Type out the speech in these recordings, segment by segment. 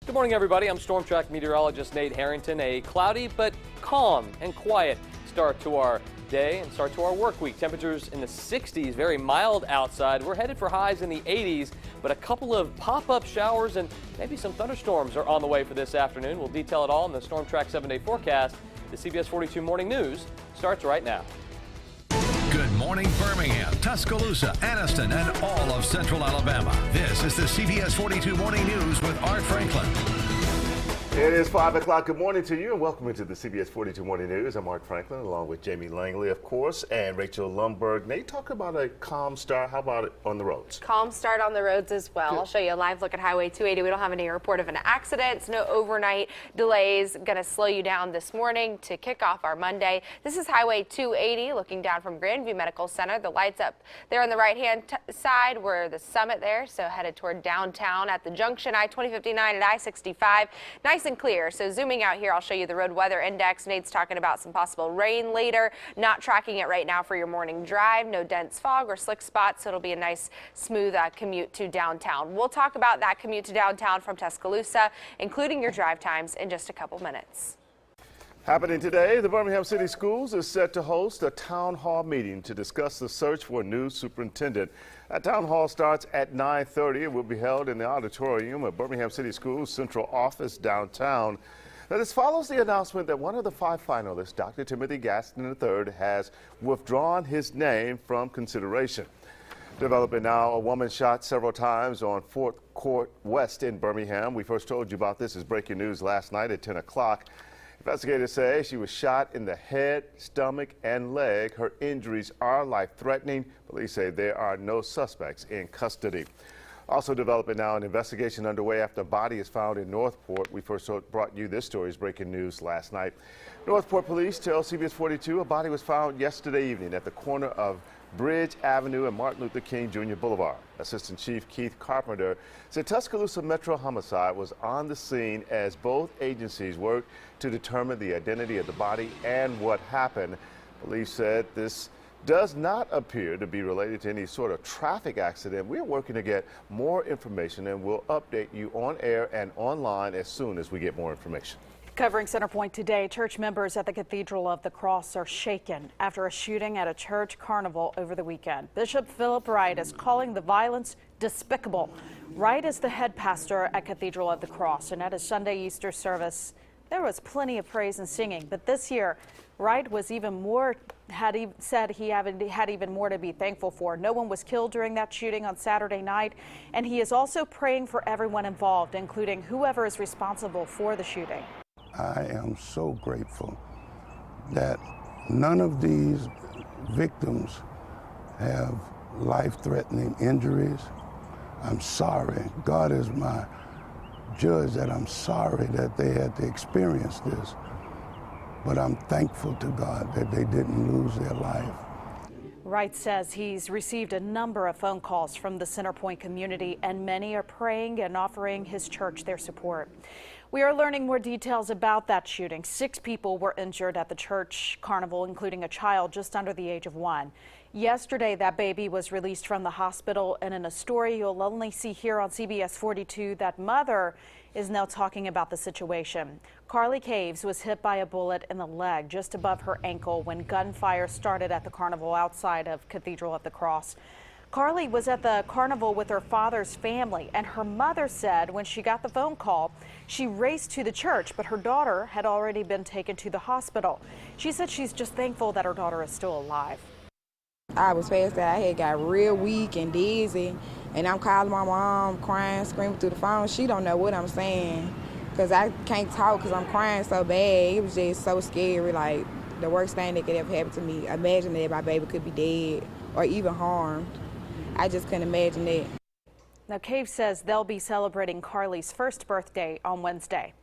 Good morning, everybody. I'm Storm Track meteorologist Nate Harrington. A cloudy but calm and quiet start to our day and start to our work week. Temperatures in the 60s, very mild outside. We're headed for highs in the 80s, but a couple of pop-up showers and maybe some thunderstorms are on the way for this afternoon. We'll detail it all in the Storm Track 7-day forecast. The CBS 42 Morning News starts right now. Good morning, Birmingham, Tuscaloosa, Anniston, and all of Central Alabama. This is the CBS 42 Morning News with Art Franklin. It is 5 o'clock. Good morning to you and welcome into the CBS 42 Morning News. I'm Art Franklin along with Jamie Langley, of course, and Rachel Lumberg. Nate, talk about a calm start. How about it on the roads? Calm start on the roads as well. Good. I'll show you a live look at Highway 280. We don't have any report of an accident. No overnight delays. Going to slow you down this morning to kick off our Monday. This is Highway 280 looking down from Grandview Medical Center. The lights up there on the right-hand side. We're the summit there, so headed toward downtown at the junction. I-2059 and I-65. Nice and clear. So zooming out here, I'll show you the road weather index. Nate's talking about some possible rain later. Not tracking it right now for your morning drive. No dense fog or slick spots, so it'll be a nice, smooth commute to downtown. We'll talk about that commute to downtown from Tuscaloosa, including your drive times, in just a couple minutes. Happening today, the Birmingham City Schools is set to host a town hall meeting to discuss the search for a new superintendent. That town hall starts at 9:30 and will be held in the auditorium of Birmingham City Schools central office downtown. Now, this follows the announcement that one of the 5 finalists, Dr. Timothy Gaston III, has withdrawn his name from consideration. Developing now, a woman shot several times on 4th Court West in Birmingham. We first told you about this as breaking news last night at 10 o'clock. Investigators say she was shot in the head, stomach, and leg. Her injuries are life-threatening. Police say there are no suspects in custody. Also developing now, an investigation underway after a body is found in Northport. We first brought you this story as breaking news last night. Northport police tell CBS 42 a body was found yesterday evening at the corner of Bridge Avenue and Martin Luther King Jr. Boulevard. Assistant Chief Keith Carpenter said Tuscaloosa Metro Homicide was on the scene as both agencies worked to determine the identity of the body and what happened. Police said this does not appear to be related to any sort of traffic accident. We're working to get more information and we'll update you on air and online as soon as we get more information. Covering Centerpoint today, church members at the Cathedral of the Cross are shaken after a shooting at a church carnival over the weekend. Bishop Philip Wright is calling the violence despicable. Wright is the head pastor at Cathedral of the Cross, and at his Sunday Easter service, there was plenty of praise and singing. But this year, Wright was said he had even more to be thankful for. No one was killed during that shooting on Saturday night, and he is also praying for everyone involved, including whoever is responsible for the shooting. I am so grateful that none of these victims have life-threatening injuries. I'm sorry. God is my judge that I'm sorry that they had to experience this. But I'm thankful to God that they didn't lose their life. Wright says he's received a number of phone calls from the Centerpoint community, and many are praying and offering his church their support. We are learning more details about that shooting. 6 people were injured at the church carnival, including a child just under the age of 1. Yesterday, that baby was released from the hospital, and in a story you'll only see here on CBS 42, that mother is now talking about the situation. Carly Caves was hit by a bullet in the leg just above her ankle when gunfire started at the carnival outside of Cathedral of the Cross. Carly was at the carnival with her father's family, and her mother said when she got the phone call, she raced to the church, but her daughter had already been taken to the hospital. She said she's just thankful that her daughter is still alive. I was past that. I had got real weak and dizzy, and I'm calling my mom, crying, screaming through the phone. She don't know what I'm saying because I can't talk because I'm crying so bad. It was just so scary, like the worst thing that could ever happen to me. Imagine that my baby could be dead or even harmed. I just couldn't imagine that. Now, Cave says they'll be celebrating Carly's first birthday on Wednesday.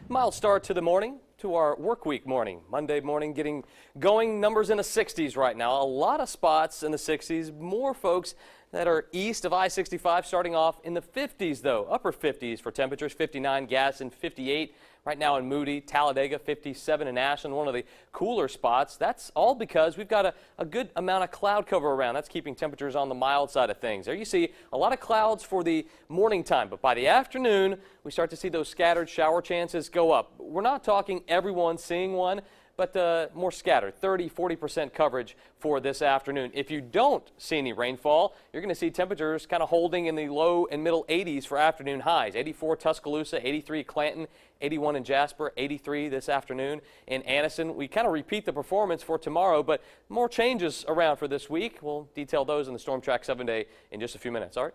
Mild start to the morning, to our work week morning. Monday morning getting going, numbers in the 60s right now. A lot of spots in the 60s, more folks that are east of I-65, starting off in the 50s, though. Upper 50s for temperatures, 59 Gadsden, 58 right now in Moody, Talladega, 57 in Ashland, one of the cooler spots. That's all because we've got a good amount of cloud cover around. That's keeping temperatures on the mild side of things. There you see a lot of clouds for the morning time, but by the afternoon, we start to see those scattered shower chances go up. We're not talking everyone seeing one, but more scattered, 30–40% coverage for this afternoon. If you don't see any rainfall, you're going to see temperatures kind of holding in the low and middle 80s for afternoon highs. 84 Tuscaloosa, 83 Clanton, 81 in Jasper, 83 this afternoon in Anniston. We kind of repeat the performance for tomorrow, but more changes around for this week. We'll detail those in the Storm Track 7-day in just a few minutes. All right.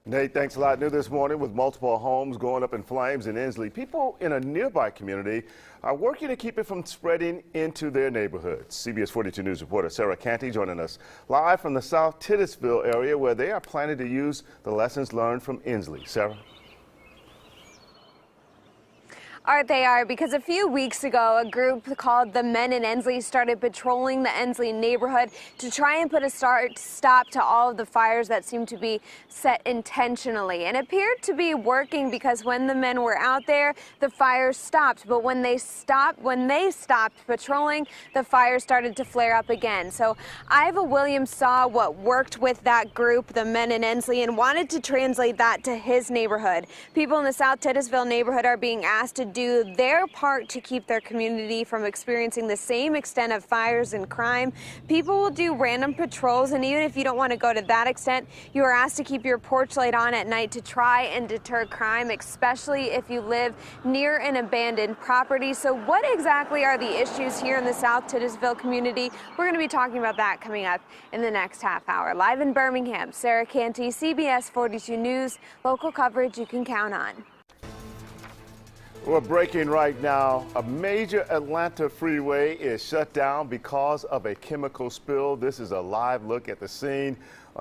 Nate, thanks a lot. New this morning, with multiple homes going up in flames in Inslee, people in a nearby community are working to keep it from spreading into their neighborhoods. CBS 42 News reporter Sarah Canty joining us live from the South Titusville area, where they are planning to use the lessons learned from Inslee. Sarah? They are, because a few weeks ago, a group called the Men in Inslee started patrolling the Inslee neighborhood to try and put a stop to all of the fires that seemed to be set intentionally. And it appeared to be working, because when the men were out there, the fires stopped. But when they stopped patrolling, the fires started to flare up again. So Iva Williams saw what worked with that group, the Men in Inslee, and wanted to translate that to his neighborhood. People in the South Titusville neighborhood are being asked to do their part to keep their community from experiencing the same extent of fires and crime. People will do random patrols, and even if you don't want to go to that extent, you are asked to keep your porch light on at night to try and deter crime, especially if you live near an abandoned property. So what exactly are the issues here in the South Titusville community? We're going to be talking about that coming up in the next half hour. Live in Birmingham, Sarah Canty, CBS 42 News, local coverage you can count on. We're breaking right now. A major Atlanta freeway is shut down because of a chemical spill. This is a live look at the scene.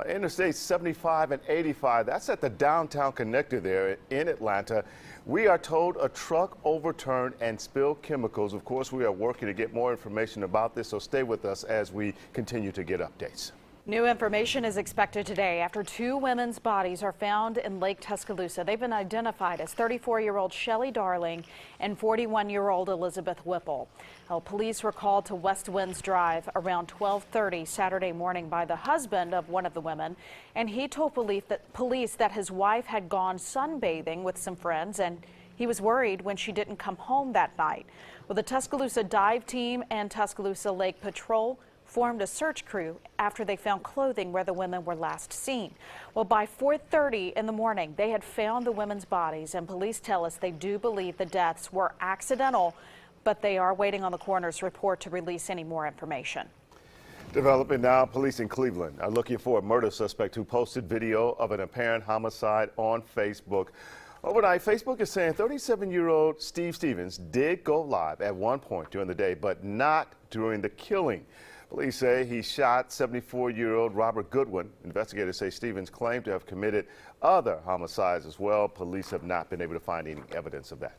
Interstate 75 and 85, that's at the downtown connector there in Atlanta. We are told a truck overturned and spilled chemicals. Of course, we are working to get more information about this, so stay with us as we continue to get updates. New information is expected today after two women's bodies are found in Lake Tuscaloosa. They've been identified as 34-year-old Shelley Darling and 41-year-old Elizabeth Whipple. Police were called to West Winds Drive around 12:30 Saturday morning by the husband of one of the women, and he told police that his wife had gone sunbathing with some friends, and he was worried when she didn't come home that night. Well, the Tuscaloosa Dive Team and Tuscaloosa Lake Patrol formed a search crew after they found clothing where the women were last seen. Well, by 4:30 in the morning, they had found the women's bodies, and police tell us they do believe the deaths were accidental, but they are waiting on the coroner's report to release any more information. Developing now, police in Cleveland are looking for a murder suspect who posted video of an apparent homicide on Facebook. Overnight, Facebook is saying 37-year-old Steve Stevens did go live at one point during the day, but not during the killing. Police say he shot 74-year-old Robert Goodwin. Investigators say Stevens claimed to have committed other homicides as well. Police have not been able to find any evidence of that.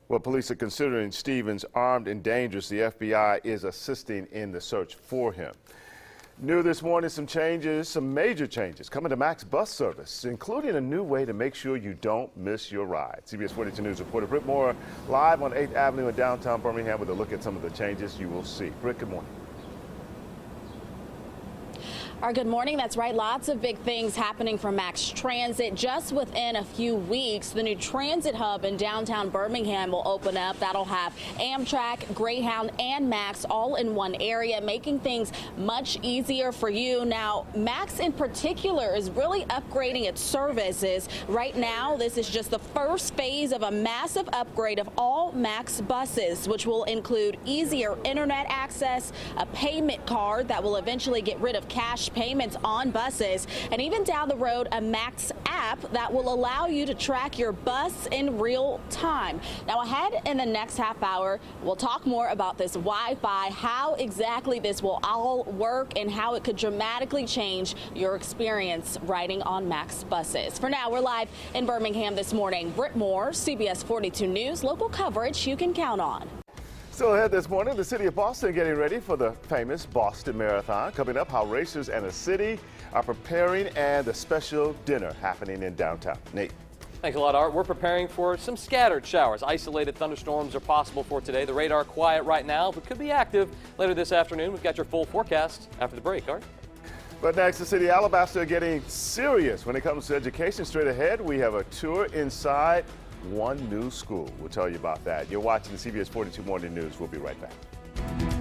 Well, police are considering Stevens armed and dangerous. The FBI is assisting in the search for him. New this morning, some changes, some major changes coming to Max bus service, including a new way to make sure you don't miss your ride. CBS 42 News reporter Britt Moore live on 8th Avenue in downtown Birmingham with a look at some of the changes you will see. Britt, good morning. Good morning. That's right. Lots of big things happening for Max Transit. Just within a few weeks, the new transit hub in downtown Birmingham will open up. That'll have Amtrak, Greyhound, and Max all in one area, making things much easier for you. Now, Max in particular is really upgrading its services. Right now, this is just the first phase of a massive upgrade of all Max buses, which will include easier internet access, a payment card that will eventually get rid of cash payments on buses, and even down the road, a Max app that will allow you to track your bus in real time. Now, ahead in the next half hour, we'll talk more about this Wi-Fi, how exactly this will all work, and how it could dramatically change your experience riding on Max buses. For now, we're live in Birmingham this morning. Britt Moore, CBS 42 News, local coverage you can count on. Still ahead this morning, the city of Boston getting ready for the famous Boston Marathon. Coming up, how racers and the city are preparing and the special dinner happening in downtown. Nate. Thanks a lot, Art. We're preparing for some scattered showers. Isolated thunderstorms are possible for today. The radar quiet right now, but could be active later this afternoon. We've got your full forecast after the break, Art. But next, the city of Alabaster getting serious when it comes to education. Straight ahead, we have a tour inside one new school. We'll tell you about that. You're watching the CBS 42 Morning News. We'll be right back.